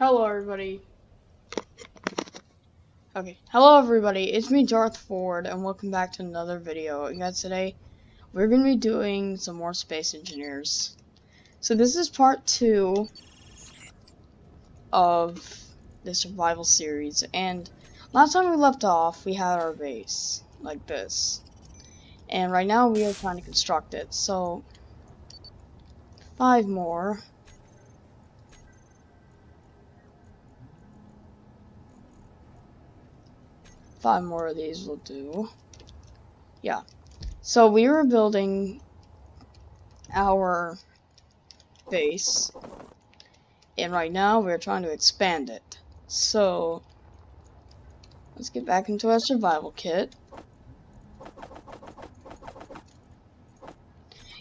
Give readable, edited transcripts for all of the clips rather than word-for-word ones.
Hello everybody. Hello everybody, it's me Darth Ford and welcome back to another video. And guys, today we're going to be doing some more Space Engineers. So this is part 2 of the survival series, and last time we left off we had our base, like this. And right now we are trying to construct it, so 5 more. Five more of these will do. Yeah. So we were building our base, and right now we're trying to expand it. So let's get back into our survival kit.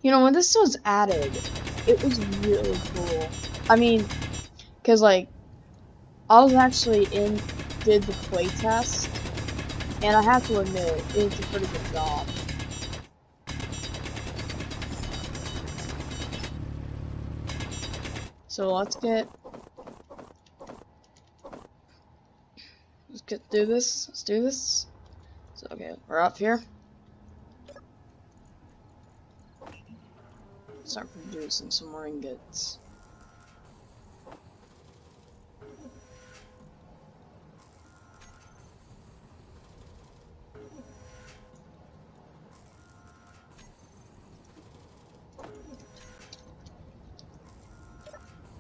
You know, when this was added, it was really cool. I mean, because like I was actually did the playtest, and I have to admit it was a pretty good job. So let's get through this. Let's do this. So okay, we're up here. Start producing some more ingots.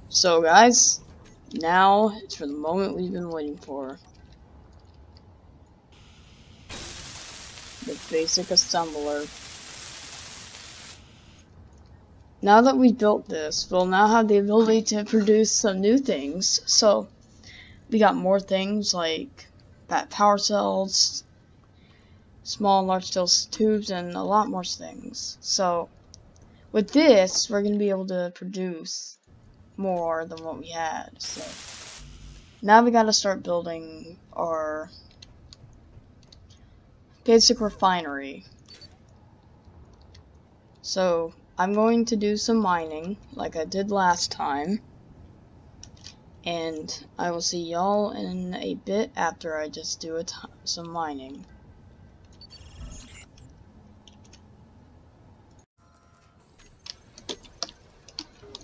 So guys, now it's for the moment we've been waiting for. The basic assembler. Now that we built this, we'll now have the ability to produce some new things. So we got more things like power cells, small and large steel tubes, and a lot more things. So with this, we're going to be able to produce more than what we had. So now we got to start building our basic refinery. So I'm going to do some mining like I did last time, and I will see y'all in a bit after I just do some mining.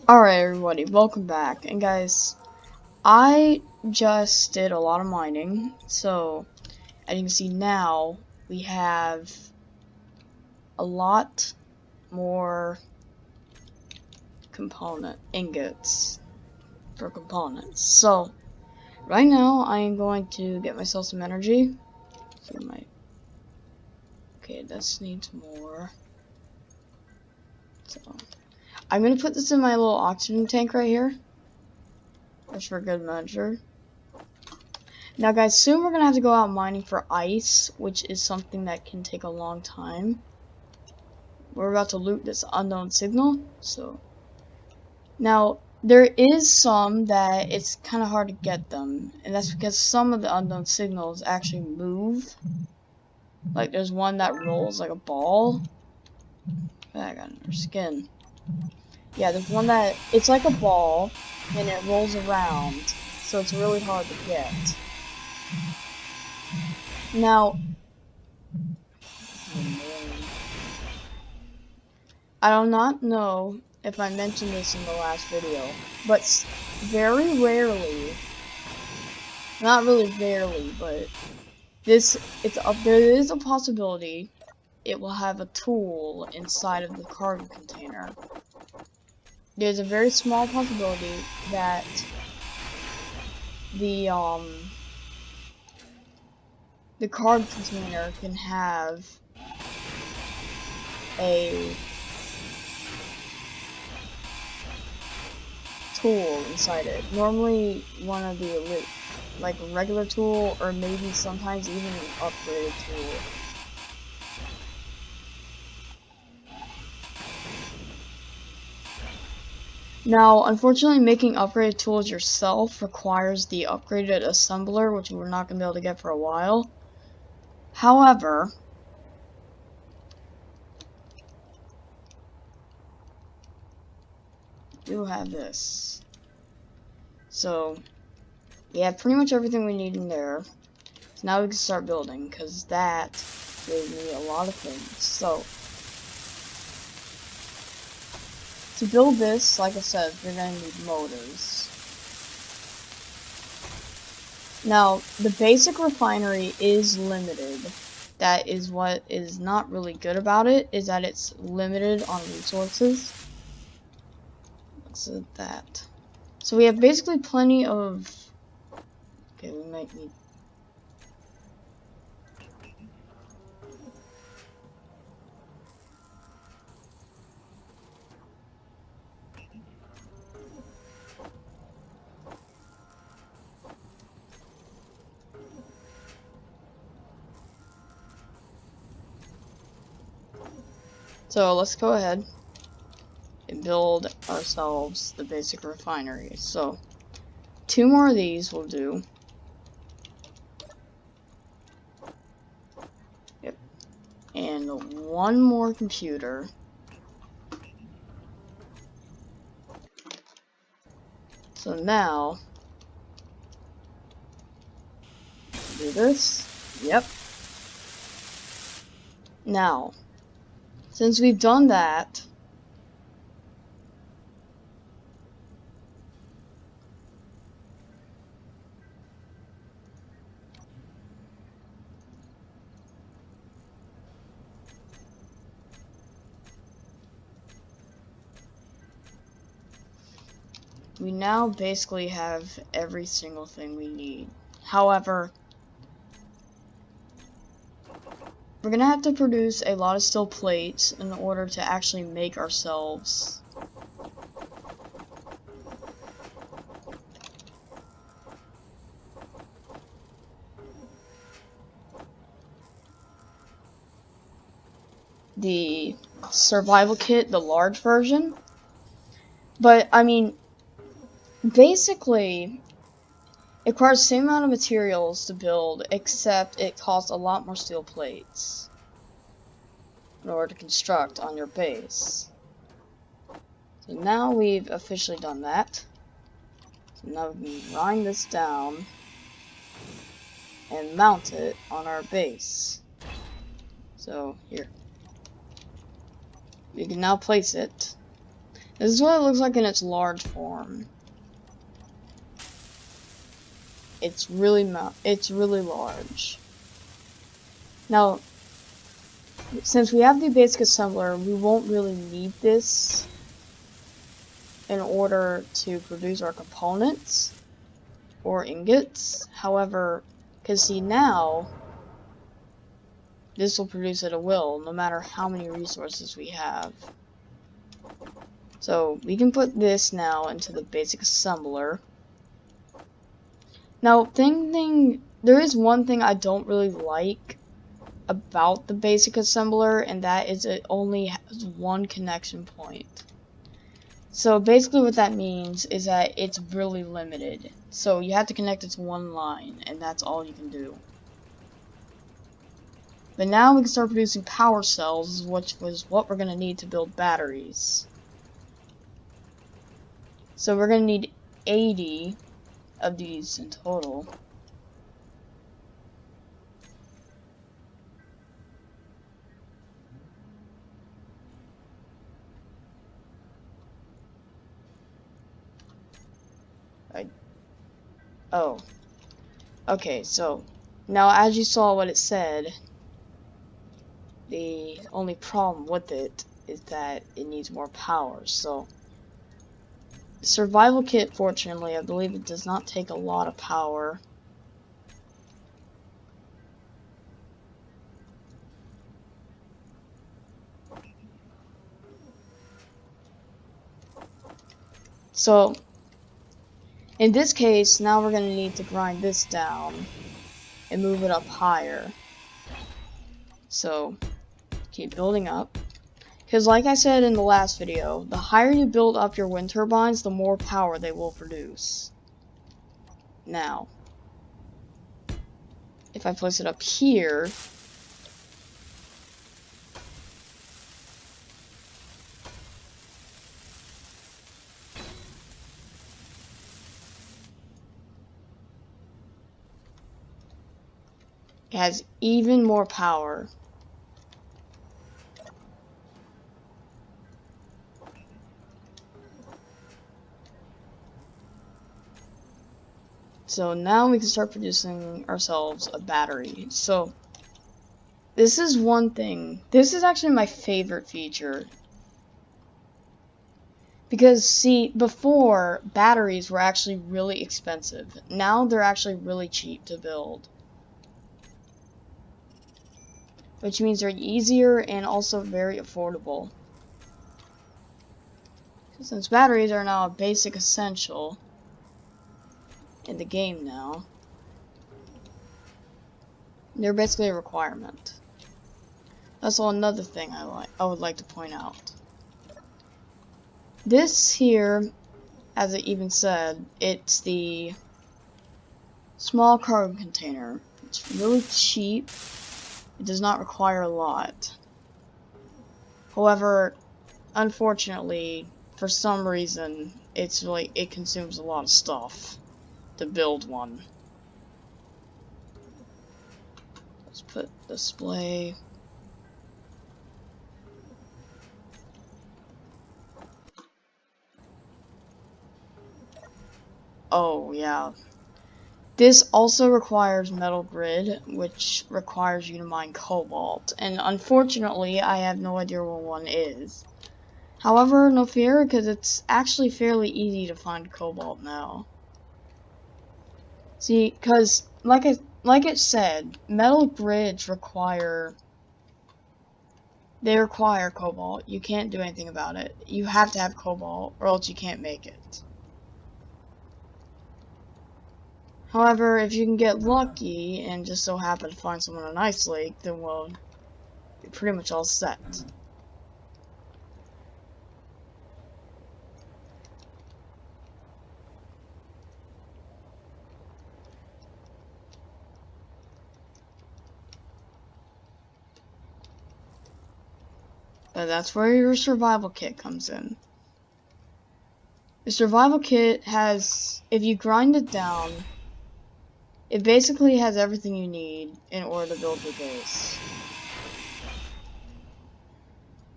Alright everybody, welcome back. And guys, I just did a lot of mining, so as you can see now, we have a lot more ingots for components. So right now I am going to get myself some energy. So okay, this needs more. So I'm gonna put this in my little oxygen tank right here, just for good measure. Now guys, soon we're gonna have to go out mining for ice, which is something that can take a long time. We're about to loot this unknown signal, so now there is some that it's kind of hard to get them, and that's because some of the unknown signals actually move. Like there's one that rolls like a ball. I got another skin. Yeah, there's one that it's like a ball and it rolls around, so it's really hard to get. Now, I do not know if I mentioned this in the last video, but very rarely, not really rarely, but there is a possibility it will have a tool inside of the cargo container. There's a very small possibility that the cargo container can have a tool inside it. Normally one of the like a regular tool, or maybe sometimes even an upgraded tool. Now, unfortunately, making upgraded tools yourself requires the upgraded assembler, which we're not going to be able to get for a while. However, I do have this. So, We have pretty much everything we need in there. So now we can start building, because that gave me a lot of things. So, to build this, like I said, you're going to need motors. Now, the basic refinery is limited. That is what is not really good about it, is that it's limited on resources. Let's do that. So we have basically plenty of... Okay, we might need... So let's go ahead and build ourselves the basic refinery. So 2 more of these will do. Yep. And 1 more computer. So now, do this. Yep. Now, since we've done that, we now basically have every single thing we need. However, we're gonna have to produce a lot of steel plates in order to actually make ourselves the survival kit, the large version. But I mean, basically, it requires the same amount of materials to build, except it costs a lot more steel plates in order to construct on your base. So now we've officially done that. So now we can grind this down and mount it on our base. So here. We can now place it. This is what it looks like in its large form. It's really large. Now, since we have the basic assembler, we won't really need this in order to produce our components or ingots. However, because see now, this will produce at a will, no matter how many resources we have. So we can put this now into the basic assembler. Now, there is one thing I don't really like about the basic assembler, and that is it only has 1 connection point. So basically what that means is that it's really limited. So you have to connect it to 1 line, and that's all you can do. But now we can start producing power cells, which was what we're going to need to build batteries. So we're going to need 80 of these in total. Oh. Okay, so now as you saw what it said, the only problem with it is that it needs more power. So the survival kit, fortunately, I believe it does not take a lot of power. So in this case, now we're going to need to grind this down and move it up higher. So keep building up. Because like I said in the last video, the higher you build up your wind turbines, the more power they will produce. Now, if I place it up here, It has even more power. So now we can start producing ourselves a battery. So this is one thing. This is actually my favorite feature. Because, see, before, batteries were actually really expensive. Now they're actually really cheap to build. Which means they're easier and also very affordable. Since batteries are now a basic essential in the game now, they're basically a requirement. That's all another thing I would like to point out. This here, as it even said, it's the small cargo container. It's really cheap. It does not require a lot. However, unfortunately, for some reason, it consumes a lot of stuff to build one. Let's put display. Oh, yeah. This also requires Metal Grid, which requires you to mine cobalt. And unfortunately, I have no idea what one is. However, no fear, because it's actually fairly easy to find cobalt now. See, because, like it said, Metal Grids require cobalt. You can't do anything about it. You have to have cobalt, or else you can't make it. However, if you can get lucky and just so happen to find someone on Ice Lake, then well, you're pretty much all set. But that's where your survival kit comes in. The survival kit has, if you grind it down, it basically has everything you need in order to build your base.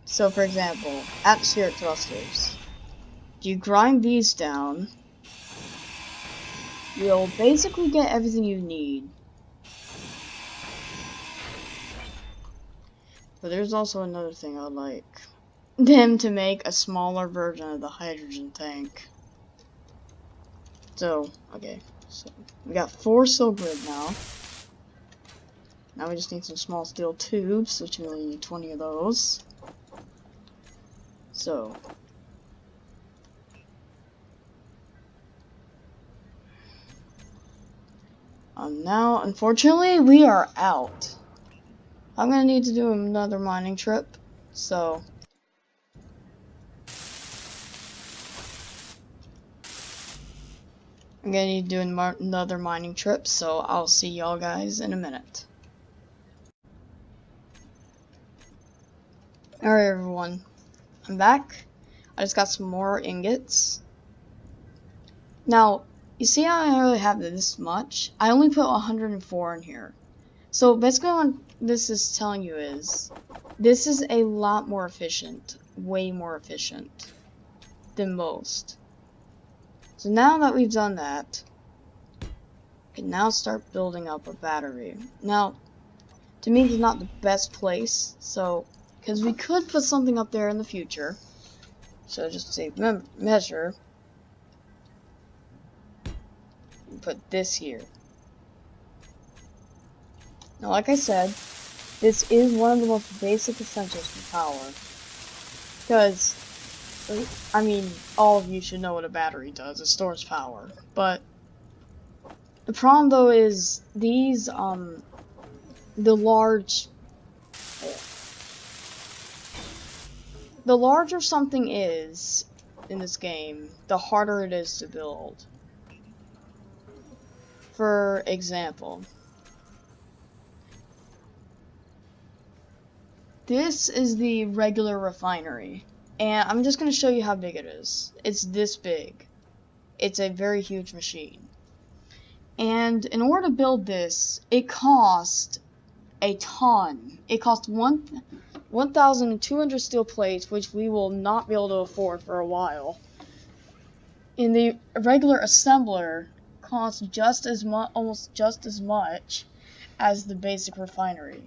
So, for example, atmospheric thrusters. If you grind these down, you'll basically get everything you need. But there's also another thing I'd like them to make a smaller version of the hydrogen tank. So, okay. So, we got 4 silk grid now. Now we just need some small steel tubes, which we only need 20 of those. So, now, unfortunately, we are out. I'm gonna need to do another mining trip, so I'm gonna need to do another mining trip, so I'll see y'all guys in a minute. Alright everyone, I'm back. I just got some more ingots. Now, you see how I don't really have this much? I only put 104 in here. So basically what this is telling you is, this is a lot more efficient, way more efficient than most. So now that we've done that, we can now start building up a battery. Now, to me, it's not the best place, so, because we could put something up there in the future. So just to save measure, we put this here. Now, like I said, this is one of the most basic essentials for power. Because, I mean, all of you should know what a battery does. It stores power. But the problem, though, is these, the larger something is in this game, the harder it is to build. For example, this is the regular refinery, and I'm just going to show you how big it is. It's this big. It's a very huge machine. And in order to build this, it cost a ton. It costs 1,200 steel plates, which we will not be able to afford for a while. And the regular assembler costs just as much, almost just as much as the basic refinery,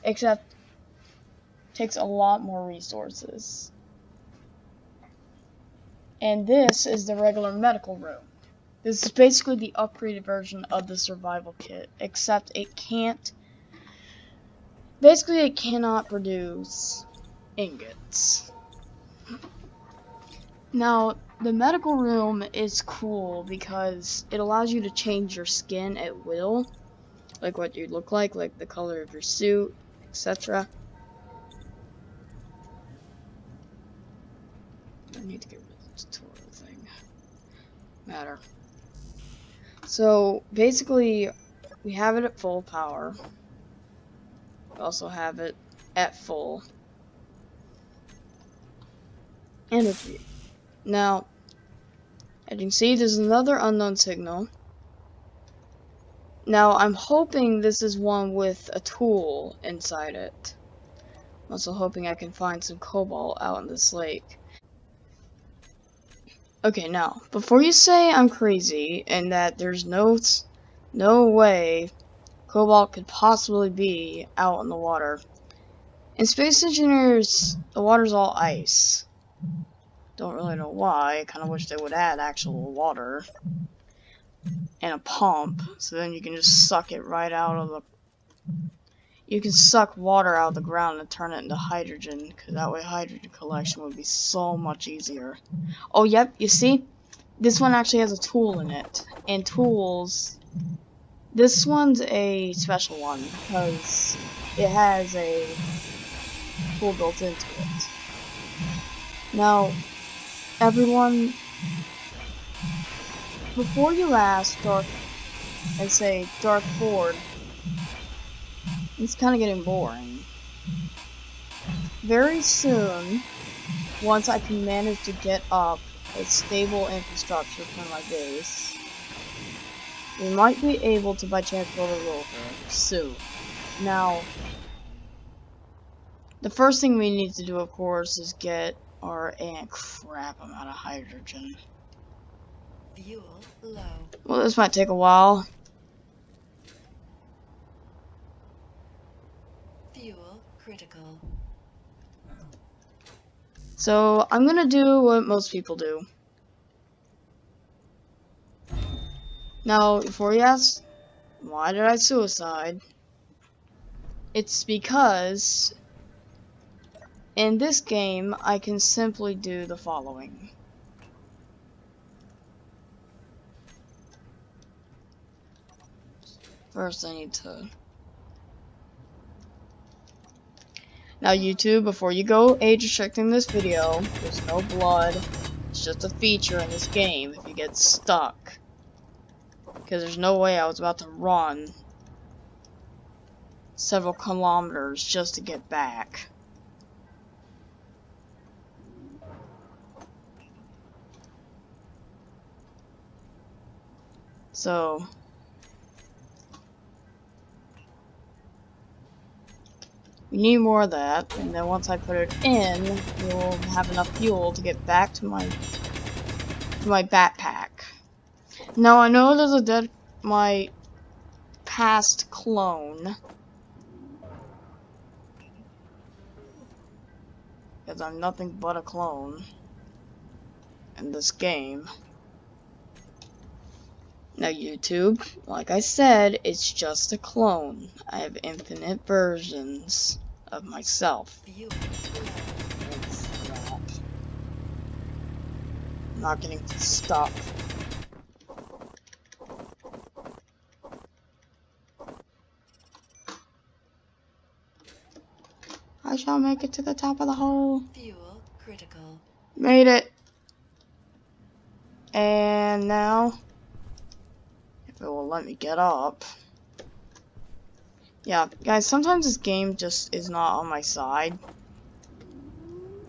except takes a lot more resources. And this is the regular medical room. This is basically the upgraded version of the survival kit, except it can't. Basically, it cannot produce ingots. Now, the medical room is cool because it allows you to change your skin at will, like what you look like the color of your suit, etc. I need to get rid of the tutorial thing. Matter. So, basically, we have it at full power. We also have it at full energy. Now, as you can see, there's another unknown signal. Now, I'm hoping this is one with a tool inside it. I'm also hoping I can find some cobalt out in this lake. Okay, now, before you say I'm crazy and that there's no way cobalt could possibly be out in the water. In Space Engineers, the water's all ice. Don't really know why. I kind of wish they would add actual water and a pump, so then you can just suck it right out of the. You can suck water out of the ground and turn it into hydrogen, because that way hydrogen collection would be so much easier. Oh, yep, you see? This one actually has a tool in it. And tools. This one's a special one, because it has a tool built into it. Now, everyone, before you ask Dark and say Dark Ford, it's kind of getting boring. Very soon, once I can manage to get up a stable infrastructure for my base, we might be able to by chance build a rover soon. Now, the first thing we need to do, of course, is get our crap amount of hydrogen. Fuel low. Well, this might take a while. Fuel critical. So, I'm gonna do what most people do. Now, before you ask, why did I suicide? It's because in this game, I can simply do the following. First, I need to... Now, YouTube, before you go age restricting this video, there's no blood. It's just a feature in this game if you get stuck. Because there's no way I was about to run several kilometers just to get back. So, we need more of that, and then once I put it in, we'll have enough fuel to get back to my backpack. Now I know there's my past clone, because I'm nothing but a clone in this game. Now YouTube, like I said, it's just a clone. I have infinite versions of myself. Fuel I'm not getting stuck. I shall make it to the top of the hole. Fuel critical. Made it. And now, if it will let me get up. Yeah, guys, sometimes this game just is not on my side.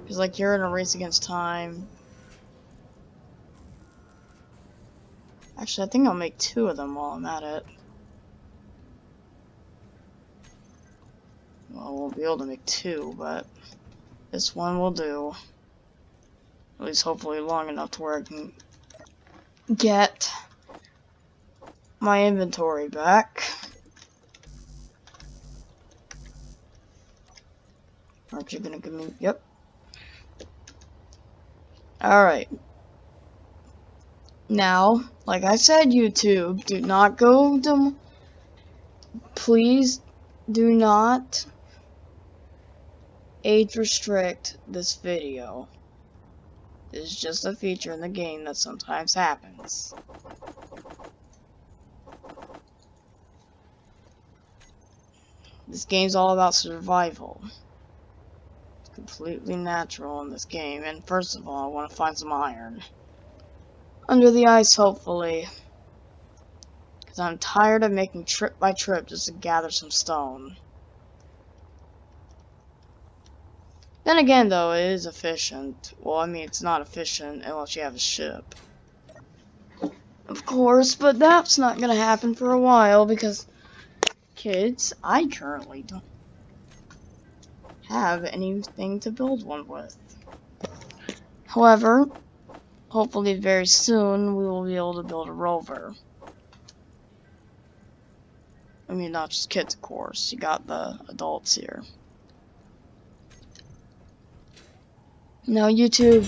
Because, like, you're in a race against time. Actually, I think I'll make 2 of them while I'm at it. Well, we'll be able to make 2, but this one will do. At least hopefully long enough to where I can get my inventory back. Aren't you gonna give me? Yep. Alright. Now, like I said, YouTube, do not go to. Please do not age restrict this video. This is just a feature in the game that sometimes happens. This game's all about survival. It's completely natural in this game. And first of all, I want to find some iron. Under the ice, hopefully. Because I'm tired of making trip by trip just to gather some stone. Then again, though, it is efficient. Well, I mean, it's not efficient unless you have a ship. Of course, but that's not gonna happen for a while because, kids, I currently don't have anything to build one with. However, hopefully very soon we will be able to build a rover. I mean, not just kids, of course. You got the adults here. Now, YouTube,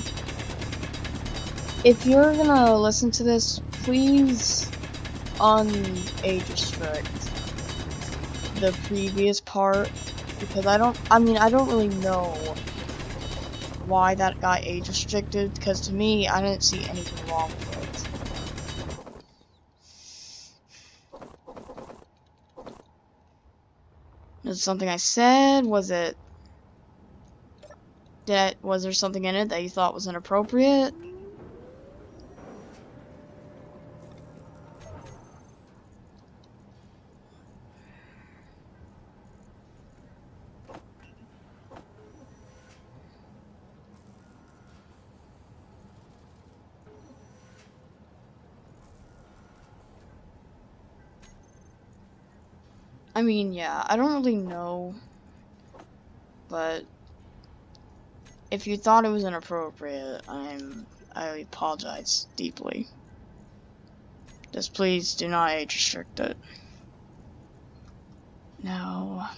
if you're gonna listen to this, please age restrict the previous part, because I don't really know why that got age restricted, because to me, I didn't see anything wrong with it. Is it something I said? Was there something in it that you thought was inappropriate? I mean, yeah, I don't really know, but if you thought it was inappropriate, I apologize deeply. Just please do not age restrict it. Now,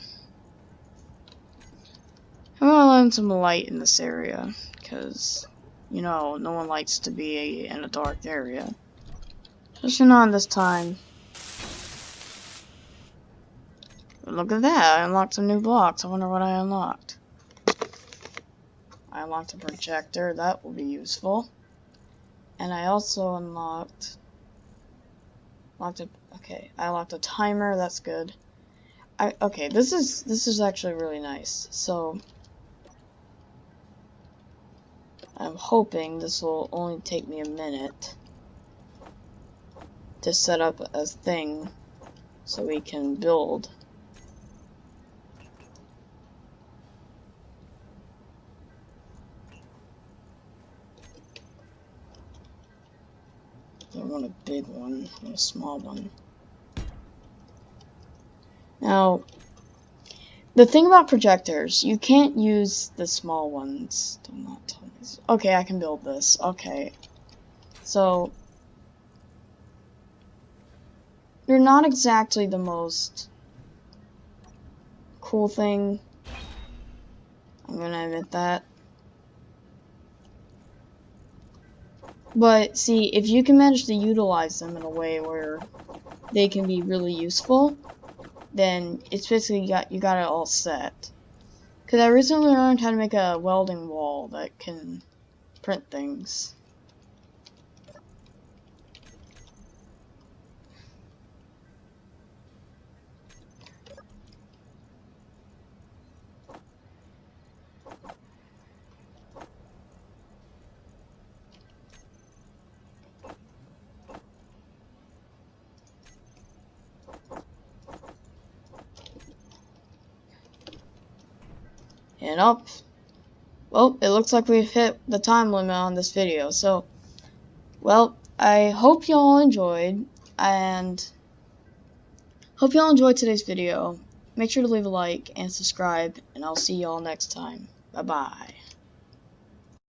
I want to learn some light in this area, because, you know, no one likes to be in a dark area. Especially not in this time. But look at that, I unlocked some new blocks. I wonder what I unlocked. I unlocked a projector, that will be useful. And I also unlocked I unlocked a timer, that's good. Okay, this is actually really nice. So I'm hoping this will only take me a minute to set up a thing so we can build. I want a big one, not a small one. Now, the thing about projectors, you can't use the small ones. Do not tell me this. Okay, I can build this. Okay. So, they're not exactly the most cool thing. I'm gonna admit that. But, see, if you can manage to utilize them in a way where they can be really useful, then it's basically you got it all set. Because I recently learned how to make a welding wall that can print things. And up. Well, it looks like we've hit the time limit on this video. So, well, I hope y'all enjoyed, and hope y'all enjoyed today's video. Make sure to leave a like and subscribe, and I'll see y'all next time. Bye bye.